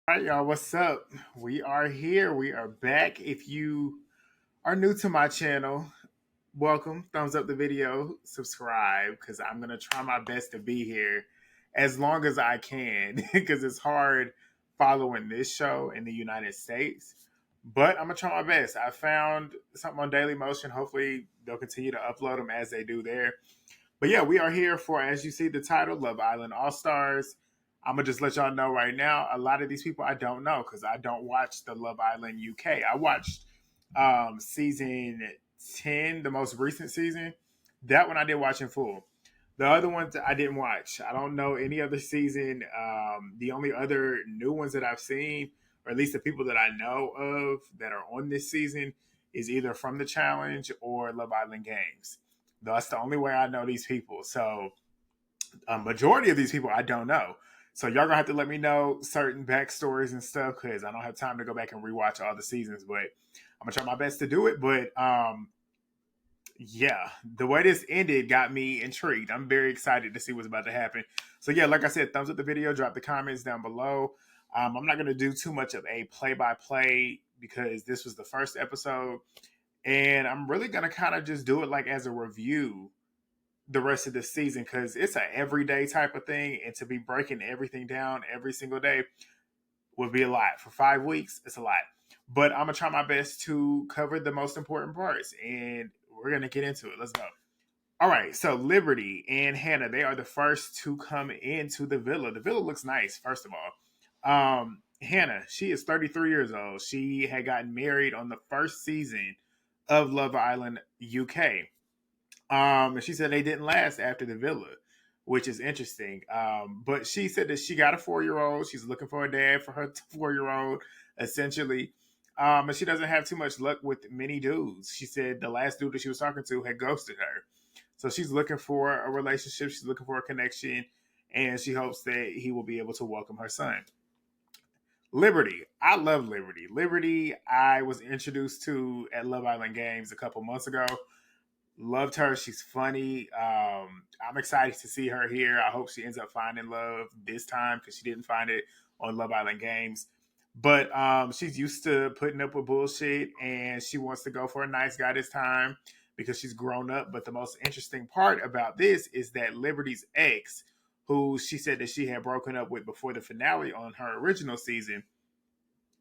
All right, y'all, what's up? We are here. We are back. If you are new to my channel, welcome. Thumbs up the video, subscribe, because I'm going to try my best to be here as long as I can, because it's hard following this show in the United States. But I'm going to try my best. I found something on Daily Motion. Hopefully, they'll continue to upload them as they do there. But yeah, we are here for, as you see the title, Love Island All Stars. I'm gonna just let y'all know right now. A lot of these people I don't know because I don't watch the Love Island UK. I watched season 10, the most recent season. That one I did watch in full. The other ones I didn't watch. I don't know any other season. The only other new ones that I've seen, or at least the people that I know of that are on this season, is either from the challenge or Love Island Games. That's the only way I know these people. So a majority of these people I don't know. So y'all gonna have to let me know certain backstories and stuff because I don't have time to go back and rewatch all the seasons. But I'm gonna try my best to do it. But yeah, the way this ended got me intrigued. I'm very excited to see what's about to happen. So yeah, like I said, thumbs up the video, drop the comments down below. I'm not gonna do too much of a play-by-play because this was the first episode, and I'm really gonna kind of just do it like as a review the rest of the season because it's an everyday type of thing, and to be breaking everything down every single day would be a lot. For 5 weeks, it's a lot. But I'm gonna try my best to cover the most important parts, and we're gonna get into it. Let's go. All right, so Liberty and Hannah, they are the first to come into the villa. The villa looks nice, first of all. Hannah, she is 33 years old. She had gotten married on the first season of Love Island UK. And she said they didn't last after the villa, which is interesting. But she said that she got a 4-year old. She's looking for a dad for her 4-year old, essentially. And she doesn't have too much luck with many dudes. She said the last dude that she was talking to had ghosted her. So she's looking for a relationship. She's looking for a connection. And she hopes that he will be able to welcome her son. Liberty. I love Liberty. Liberty, I was introduced to at Love Island Games a couple months ago. Loved her. She's funny. I'm excited to see her here. I hope she ends up finding love this time because she didn't find it on Love Island Games. But she's used to putting up with bullshit, and she wants to go for a nice guy this time because she's grown up. But the most interesting part about this is that Liberty's ex, who she said that she had broken up with before the finale on her original season,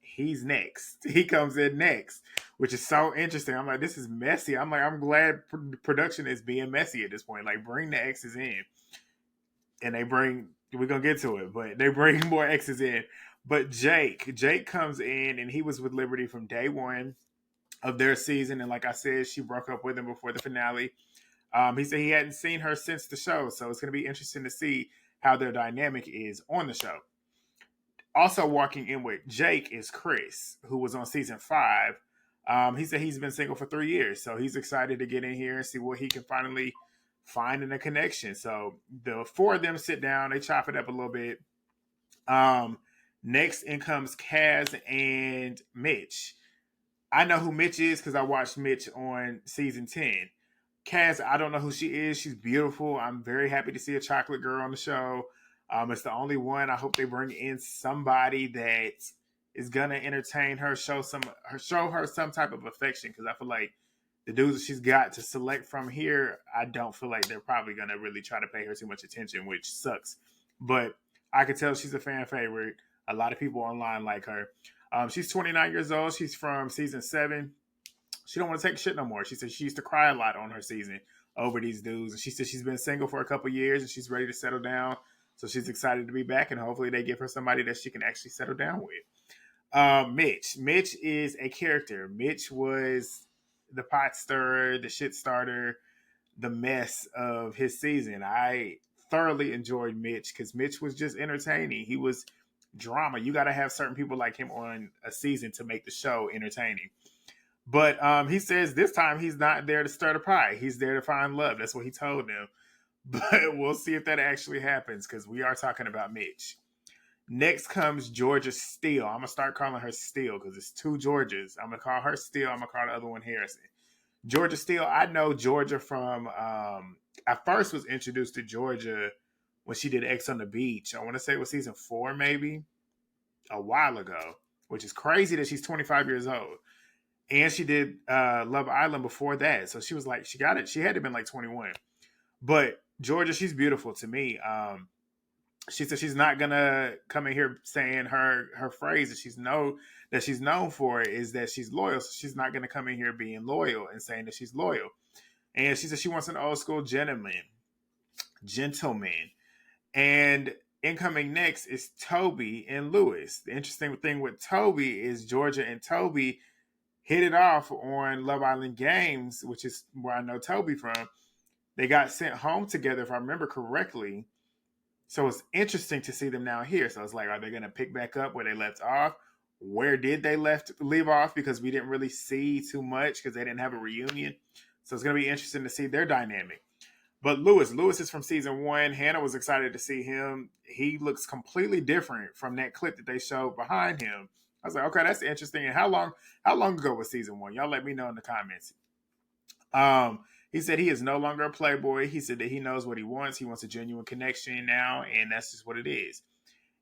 he's next. He comes in next, which is so interesting. I'm like, this is messy. I'm like, I'm glad production is being messy at this point. Like, bring the exes in, and they bring. We're gonna get to it, but they bring more exes in. But Jake comes in, and he was with Liberty from day one of their season. And like I said, she broke up with him before the finale. He said he hadn't seen her since the show, so it's gonna be interesting to see how their dynamic is on the show. Also walking in with Jake is Chris, who was on season 5. He said he's been single for 3 years, so he's excited to get in here and see what he can finally find in a connection. So the 4 of them sit down, they chop it up a little bit. Next in comes Kaz and Mitch. I know who Mitch is because I watched Mitch on season 10. Kaz, I don't know who she is. She's beautiful. I'm very happy to see a chocolate girl on the show. It's the only one. I hope they bring in somebody that is gonna entertain her, show her some type of affection. Because I feel like the dudes that she's got to select from here, I don't feel like they're probably gonna really try to pay her too much attention, which sucks. But I can tell she's a fan favorite. A lot of people online like her. She's 29 years old. She's from season 7. She don't want to take shit no more. She said she used to cry a lot on her season over these dudes. And she said she's been single for a couple years and she's ready to settle down. So she's excited to be back, and hopefully they give her somebody that she can actually settle down with. Mitch is a character. Mitch was the pot stirrer, the shit starter, the mess of his season. I thoroughly enjoyed Mitch because Mitch was just entertaining. He was drama. You got to have certain people like him on a season to make the show entertaining. But he says this time he's not there to stir the pie. He's there to find love. That's what he told them. But we'll see if that actually happens because we are talking about Mitch. Next comes Georgia Steele. I'm going to start calling her Steele because it's 2 Georgias. I'm going to call her Steele. I'm going to call the other one Harrison. Georgia Steele, I know Georgia from, I first was introduced to Georgia when she did X on the Beach. I want to say it was season 4 maybe. a while ago, which is crazy that she's 25 years old. And she did Love Island before that. So she was like, she got it. She had to have been like 21. But Georgia, she's beautiful to me. She said she's not gonna come in here saying her phrase that she's known for is that she's loyal. So she's not gonna come in here being loyal and saying that she's loyal. And she said she wants an old school gentleman. And incoming next is Toby and Lewis. The interesting thing with Toby is Georgia and Toby hit it off on Love Island Games, which is where I know Toby from. They got sent home together, if I remember correctly. So it's interesting to see them now here. So it's like, are they going to pick back up where they left off? Where did they leave off? Because we didn't really see too much because they didn't have a reunion. So it's going to be interesting to see their dynamic. But Lewis is from season 1. Hannah was excited to see him. He looks completely different from that clip that they showed behind him. I was like, okay, that's interesting. And how long ago was season 1? Y'all let me know in the comments. He said he is no longer a playboy. He said that he knows what he wants. He wants a genuine connection now, and that's just what it is.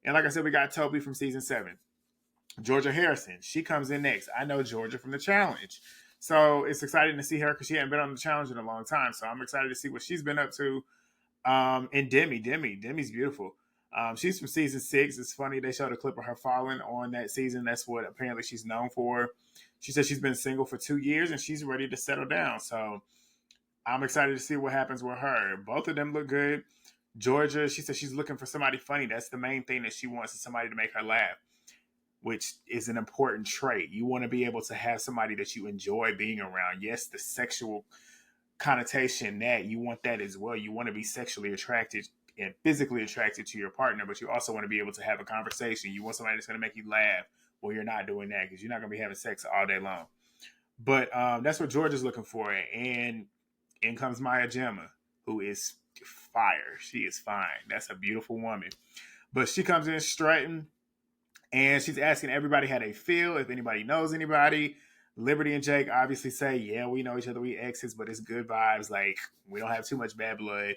And like I said, we got Toby from season 7. Georgia Harrison, she comes in next. I know Georgia from the challenge. So it's exciting to see her because she hadn't been on the challenge in a long time. So I'm excited to see what she's been up to. And Demi's beautiful. She's from season 6. It's funny, they showed a clip of her falling on that season. That's what apparently she's known for. She said she's been single for 2 years and she's ready to settle down. So I'm excited to see what happens with her. Both of them look good. Georgia, she said she's looking for somebody funny. That's the main thing that she wants, is somebody to make her laugh, which is an important trait. You want to be able to have somebody that you enjoy being around. Yes, the sexual connotation, that you want that as well. You want to be sexually attracted and physically attracted to your partner, but you also want to be able to have a conversation. You want somebody that's going to make you laugh. Well, you're not doing that because you're not going to be having sex all day long. But that's what Georgia's looking for. And in comes Maya Jama, who is fire. She is fine. That's a beautiful woman. But she comes in strutting, and she's asking everybody how they feel, if anybody knows anybody. Liberty and Jake obviously say, yeah, we know each other, we exes, but it's good vibes. Like, we don't have too much bad blood.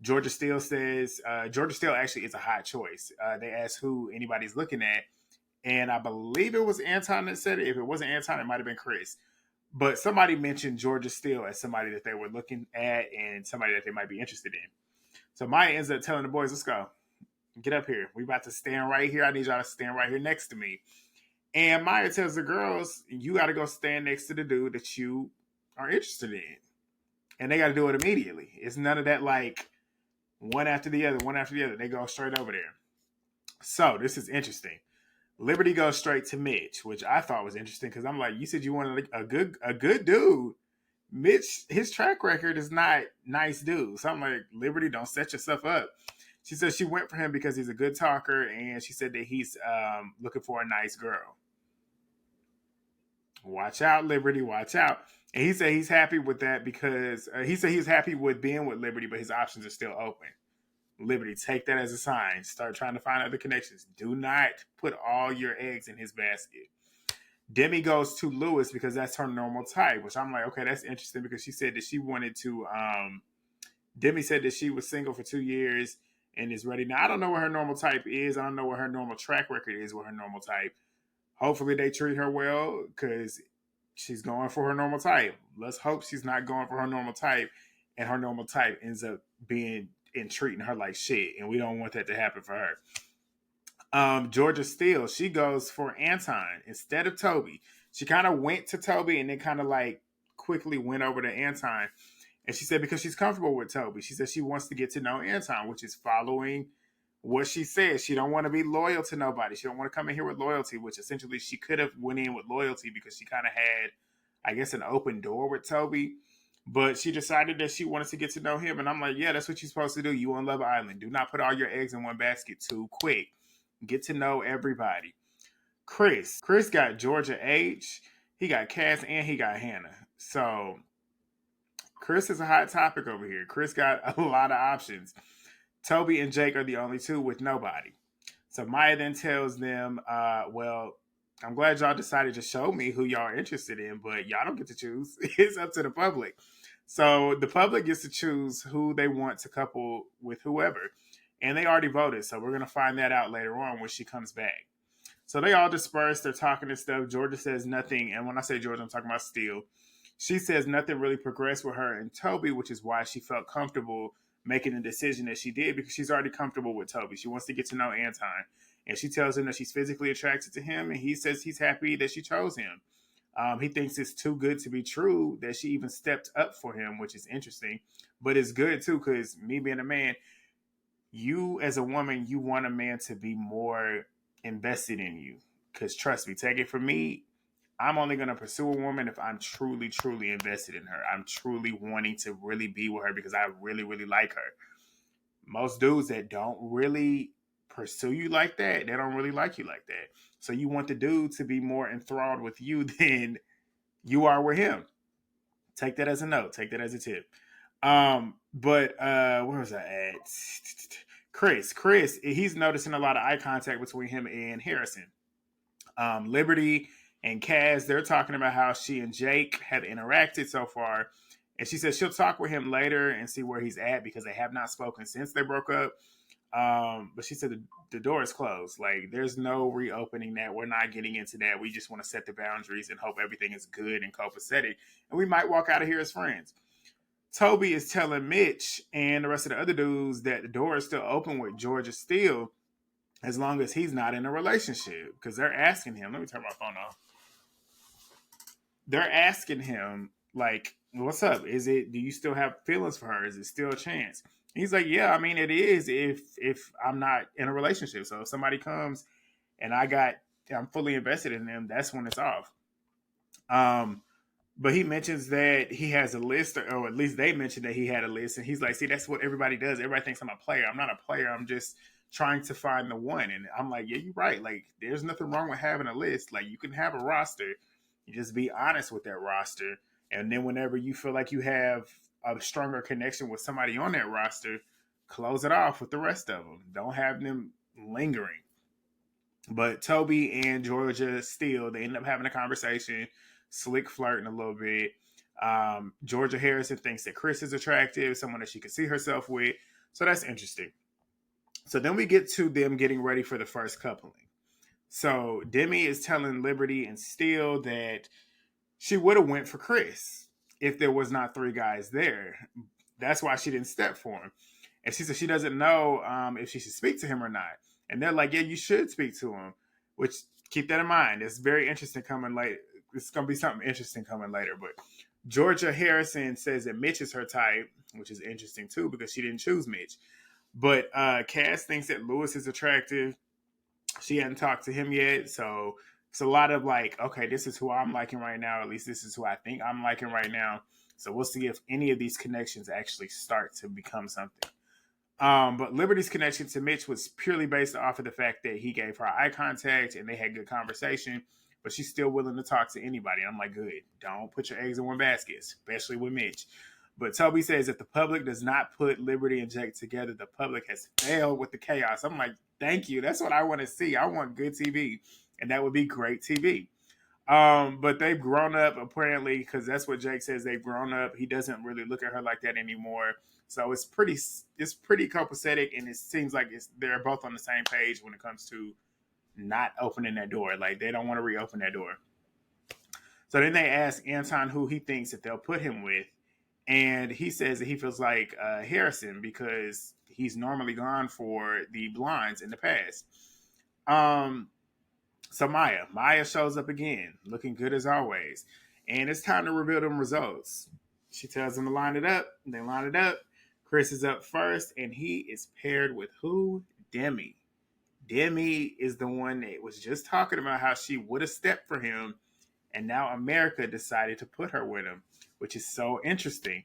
Georgia Steele says, Georgia Steele actually is a hot choice. They asked who anybody's looking at, and I believe it was Anton that said it. If it wasn't Anton, it might have been Chris. But somebody mentioned Georgia Steele as somebody that they were looking at and somebody that they might be interested in. So Maya ends up telling the boys, let's go. Get up here. We about to stand right here. I need y'all to stand right here next to me. And Maya tells the girls, you got to go stand next to the dude that you are interested in. And they got to do it immediately. It's none of that like one after the other. They go straight over there. So this is interesting. Liberty goes straight to Mitch, which I thought was interesting because I'm like, you said you wanted a good dude. Mitch, his track record is not nice dude. So I'm like, Liberty, don't set yourself up. She said she went for him because he's a good talker, and she said that he's looking for a nice girl. Watch out, Liberty, watch out. And he said he's happy with that because he said he's happy with being with Liberty, but his options are still open. Liberty, take that as a sign. Start trying to find other connections. Do not put all your eggs in his basket. Demi goes to Lewis because that's her normal type, which I'm like, okay, that's interesting because she said that she wanted to, Demi said that she was single for 2 years and is ready. Now, I don't know what her normal type is. I don't know what her normal track record is with her normal type. Hopefully they treat her well because she's going for her normal type. Let's hope she's not going for her normal type and her normal type ends up being and treating her like shit, and we don't want that to happen for her. Georgia Steele, she goes for Anton instead of Toby. She kind of went to Toby and then kind of like quickly went over to Anton. And she said because she's comfortable with Toby, she said she wants to get to know Anton, which is following what she said. She don't want to be loyal to nobody. She don't want to come in here with loyalty, which essentially she could have went in with loyalty because she kind of had, I guess, an open door with Toby. But she decided that she wanted to get to know him. And I'm like, yeah, that's what you're supposed to do. You on Love Island. Do not put all your eggs in one basket too quick. Get to know everybody. Chris got Georgia H. He got Cass and he got Hannah. So Chris is a hot topic over here. Chris got a lot of options. Toby and Jake are the only two with nobody. So Maya then tells them, well, I'm glad y'all decided to show me who y'all are interested in, but y'all don't get to choose. It's up to the public. So the public gets to choose who they want to couple with whoever. And they already voted. So we're going to find that out later on when she comes back. So they all disperse. They're talking and stuff. Georgia says nothing. And when I say Georgia, I'm talking about Steele. She says nothing really progressed with her and Toby, which is why she felt comfortable making the decision that she did because she's already comfortable with Toby. She wants to get to know Anton. And she tells him that she's physically attracted to him. And he says he's happy that she chose him. He thinks it's too good to be true that she even stepped up for him, which is interesting. But it's good, too, because me being a man, you as a woman, you want a man to be more invested in you. Because trust me, take it from me, I'm only going to pursue a woman if I'm truly, truly invested in her. I'm truly wanting to really be with her because I really, really like her. Most dudes that don't really pursue you like that, they don't really like you like that. So you want the dude to be more enthralled with you than you are with him. Take that as a note. Take that as a tip. But where was I at? Chris, he's noticing a lot of eye contact between him and Harrison. Liberty and Kaz, they're talking about how she and Jake have interacted so far. And she says she'll talk with him later and see where he's at because they have not spoken since they broke up. But she said the door is closed. Like, there's no reopening that. We're not getting into that. We just want to set the boundaries and hope everything is good and copacetic. And we might walk out of here as friends. Toby is telling Mitch and the rest of the other dudes that the door is still open with Georgia Steele as long as he's not in a relationship. Because they're asking him, let me turn my phone off. They're asking him, like, what's up? Do you still have feelings for her? Is it still a chance? He's like, yeah, I mean, it is if I'm not in a relationship. So if somebody comes and I'm fully invested in them, that's when it's off. But he mentions that he has a list, or at least they mentioned that he had a list. And he's like, see, that's what everybody does. Everybody thinks I'm a player. I'm not a player. I'm just trying to find the one. And I'm like, yeah, you're right. Like, there's nothing wrong with having a list. Like, you can have a roster. You just be honest with that roster. And then whenever you feel like you have a stronger connection with somebody on that roster, close it off with the rest of them. Don't have them lingering. But Toby and Georgia Steele, they end up having a conversation, slick flirting a little bit. Georgia Harrison thinks that Chris is attractive, someone that she could see herself with. So that's interesting. So then we get to them getting ready for the first coupling. So Demi is telling Liberty and Steele that she would have went for Chris if there was not three guys there. That's why she didn't step for him. And she said she doesn't know if she should speak to him or not. And they're like, yeah, you should speak to him. Which, keep that in mind. It's very interesting coming later. It's going to be something interesting coming later. But Georgia Harrison says that Mitch is her type, which is interesting too because she didn't choose Mitch. But Cass thinks that Lewis is attractive. She hadn't talked to him yet. So it's a lot of like, okay, this is who I'm liking right now. At least this is who I think I'm liking right now. So we'll see if any of these connections actually start to become something. But Liberty's connection to Mitch was purely based off of the fact that he gave her eye contact and they had good conversation, but she's still willing to talk to anybody. I'm like, good. Don't put your eggs in one basket, especially with Mitch. But Toby says if the public does not put Liberty and Jake together, the public has failed with the chaos. I'm like, thank you. That's what I want to see. I want good TV, and that would be great TV. But they've grown up apparently because that's what Jake says. They've grown up. He doesn't really look at her like that anymore. So it's pretty copacetic, and it seems like they're both on the same page when it comes to not opening that door. Like they don't want to reopen that door. So then they ask Anton who he thinks that they'll put him with, and he says that he feels like Harrison because he's normally gone for the blondes in the past. So Maya shows up again, looking good as always. And it's time to reveal them results. She tells them to line it up. They line it up. Chris is up first, and he is paired with who? Demi. Demi is the one that was just talking about how she would have stepped for him, and now America decided to put her with him, which is so interesting.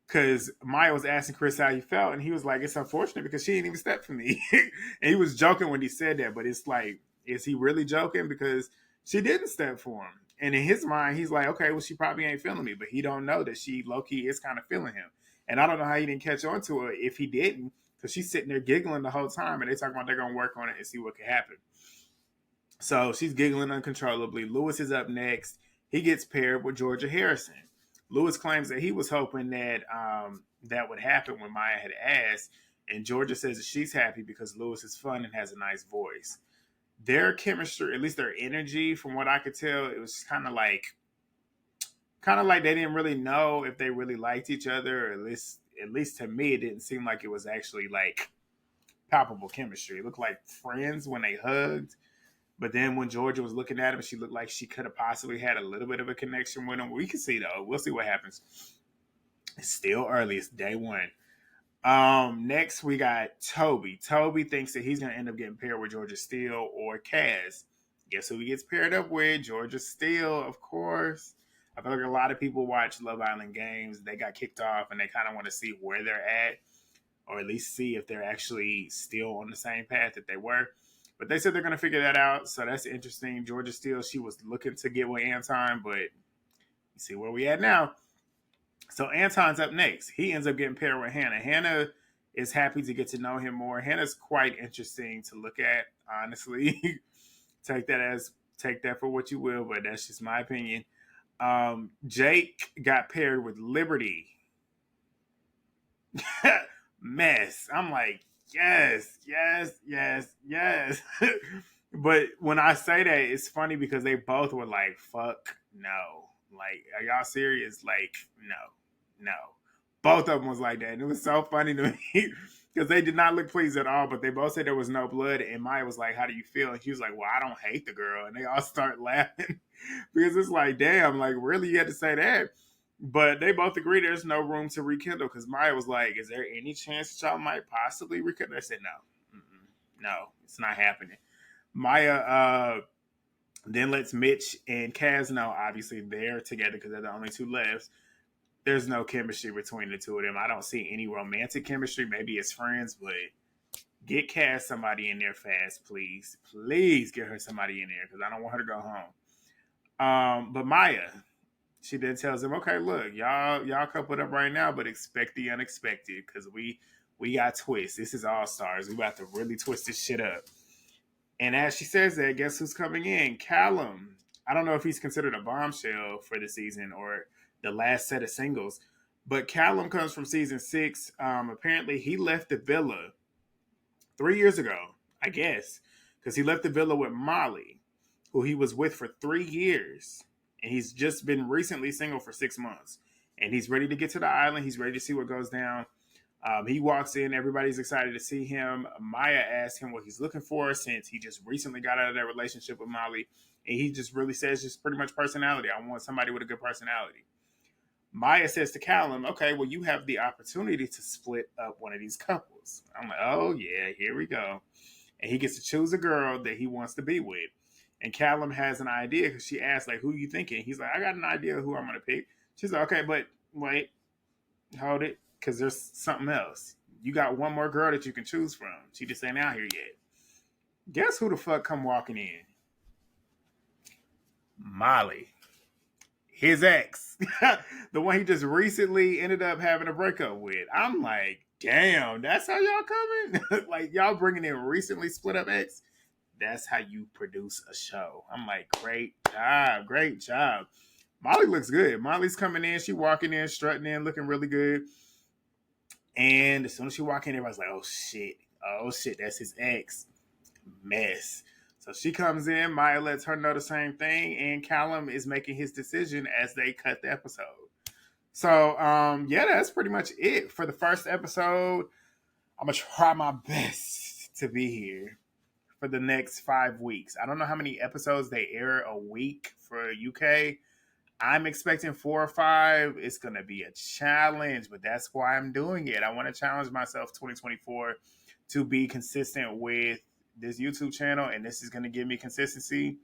Because Maya was asking Chris how he felt, and he was like, it's unfortunate because she didn't even step for me. And he was joking when he said that, but it's like, is he really joking? Because she didn't step for him. And in his mind, he's like, okay, well, she probably ain't feeling me. But he don't know that she low-key is kind of feeling him. And I don't know how he didn't catch on to her if he didn't. Because she's sitting there giggling the whole time. And they talking about they're going to work on it and see what can happen. So she's giggling uncontrollably. Lewis is up next. He gets paired with Georgia Harrison. Lewis claims that he was hoping that that would happen when Maya had asked. And Georgia says that she's happy because Lewis is fun and has a nice voice. their chemistry, at least their energy, from what I could tell, it was kind of like they didn't really know if they really liked each other. Or at least to me, it didn't seem like it was actually like palpable chemistry. It looked like friends when they hugged. But then when Georgia was looking at him, she looked like she could have possibly had a little bit of a connection with him. We can see though. We'll see what happens. It's still early. It's day one. Next we got Toby. Toby thinks that he's gonna end up getting paired with Georgia Steele or Kaz. Guess who he gets paired up with? Georgia Steele, of course. I feel like a lot of people watch Love Island games. They got kicked off and they kind of want to see where they're at, or at least see if they're actually still on the same path that they were. But they said they're going to figure that out, so that's interesting. Georgia Steele, she was looking to get with Anton, but you see where we at now. So Anton's up next. He ends up getting paired with Hannah. Hannah is happy to get to know him more. Hannah's quite interesting to look at, honestly. take that for what you will, but that's just my opinion. Jake got paired with Liberty. Mess. I'm like, yes, yes, yes, yes. But when I say that, it's funny because they both were like, fuck no. Like, are y'all serious? Like, no. Both of them was like that. And it was so funny to me because they did not look pleased at all, but they both said there was no blood. And Maya was like, how do you feel? And she was like, well, I don't hate the girl. And they all start laughing because it's like, damn, like, really, you had to say that? But they both agree there's no room to rekindle because Maya was like, is there any chance that y'all might possibly rekindle? I said, no. No, it's not happening. Maya then lets Mitch and Kaz know, obviously, they're together because they're the only two left. There's no chemistry between the two of them. I don't see any romantic chemistry. Maybe as friends, but get Kaz somebody in there fast, please. Please get her somebody in there because I don't want her to go home. But Maya, she then tells him, okay, look, y'all coupled up right now, but expect the unexpected because we got twists. This is All Stars. We about to really twist this shit up. And as she says that, guess who's coming in? Callum. I don't know if he's considered a bombshell for the season or the last set of singles, but Callum comes from season 6. Apparently, he left the villa 3 years ago, I guess, because he left the villa with Molly, who he was with for 3 years. And he's just been recently single for 6 months. And he's ready to get to the island. He's ready to see what goes down. He walks in. Everybody's excited to see him. Maya asks him what he's looking for since he just recently got out of that relationship with Molly. And he just really says just pretty much personality. I want somebody with a good personality. Maya says to Callum, okay, well, you have the opportunity to split up one of these couples. I'm like, oh, yeah, here we go. And he gets to choose a girl that he wants to be with. And Callum has an idea because she asks, like, who are you thinking? He's like, I got an idea of who I'm going to pick. She's like, okay, but wait, hold it, because there's something else. You got one more girl that you can choose from. She just ain't out here yet. Guess who the fuck come walking in? Molly. His ex. The one he just recently ended up having a breakup with. I'm like, damn, that's how y'all coming? Like, y'all bringing in recently split up ex? That's how you produce a show. I'm like, great job. Molly looks good. Molly's coming in. She walking in, strutting in, looking really good. And as soon as she walk in, everybody's like, oh shit, that's his ex. Mess. So she comes in, Maya lets her know the same thing, and Callum is making his decision as they cut the episode. So, yeah, that's pretty much it for the first episode. I'm going to try my best to be here for the next 5 weeks. I don't know how many episodes they air a week for UK. I'm expecting 4 or 5. It's going to be a challenge, but that's why I'm doing it. I want to challenge myself 2024 to be consistent with this YouTube channel, and this is going to give me consistency.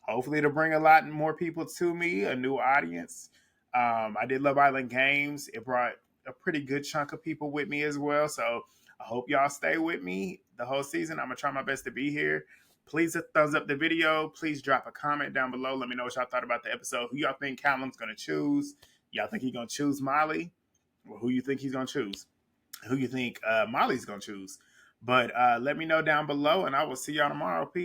Hopefully it'll bring a lot more people to me, a new audience. I did Love Island Games. It brought a pretty good chunk of people with me as well. So I hope y'all stay with me the whole season. I'm going to try my best to be here. Please thumbs up the video. Please drop a comment down below. Let me know what y'all thought about the episode. Who y'all think Callum's going to choose? Y'all think he's going to choose Molly? Or who you think he's going to choose? Who you think Molly's going to choose? But let me know down below, and I will see y'all tomorrow. Peace.